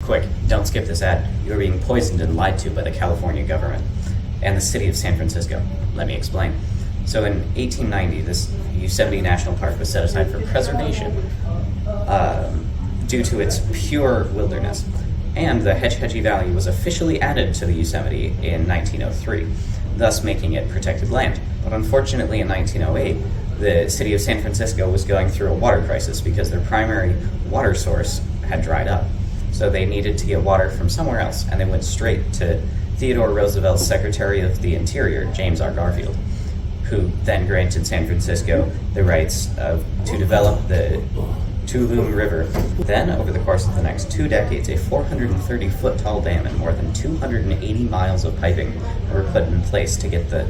Quick, don't skip this ad. You are being poisoned and lied to by the California government and the city of San Francisco. Let me explain. So in 1890, this Yosemite National Park was set aside for preservation due to its pure wilderness. And the Hetchy Valley was officially added to the Yosemite in 1903, thus making it protected land. But unfortunately in 1908, the city of San Francisco was going through a water crisis because their primary water source had dried up. So they needed to get water from somewhere else, and they went straight to Theodore Roosevelt's Secretary of the Interior, James R. Garfield, who then granted San Francisco the rights to develop the Tuolumne River. Then, over the course of the next 2 decades, a 430-foot tall dam and more than 280 miles of piping were put in place to get the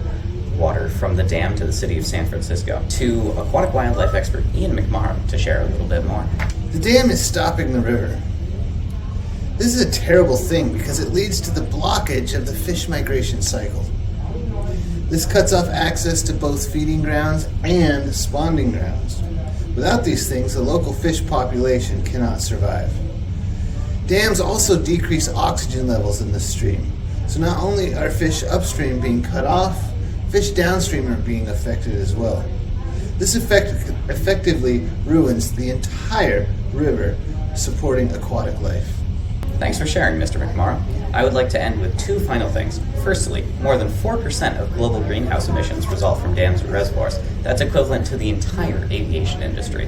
water from the dam to the city of San Francisco. To aquatic wildlife expert Ian McMorrow to share a little bit more. The dam is stopping the river. This is a terrible thing because it leads to the blockage of the fish migration cycle. This cuts off access to both feeding grounds and spawning grounds. Without these things, the local fish population cannot survive. Dams also decrease oxygen levels in the stream. So not only are fish upstream being cut off, fish downstream are being affected as well. This effectively ruins the entire river, supporting aquatic life. Thanks for sharing, Mr. McMorrow. I would like to end with 2 final things. Firstly, more than 4% of global greenhouse emissions result from dams or reservoirs. That's equivalent to the entire aviation industry.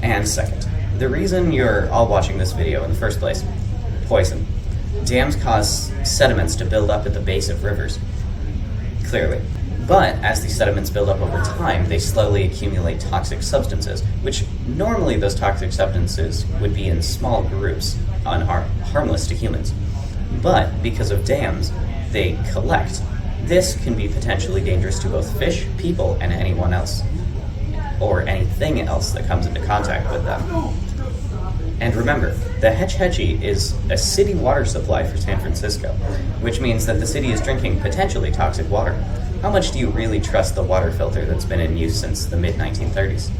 And second, the reason you're all watching this video in the first place, poison. Dams cause sediments to build up at the base of rivers, clearly. But as these sediments build up over time, they slowly accumulate toxic substances, which normally those toxic substances would be in small groups, harmless to humans. But because of dams, they collect. This can be potentially dangerous to both fish, people, and anyone else, or anything else that comes into contact with them. And remember, the Hetchy is a city water supply for San Francisco, which means that the city is drinking potentially toxic water. How much do you really trust the water filter that's been in use since the mid-1930s?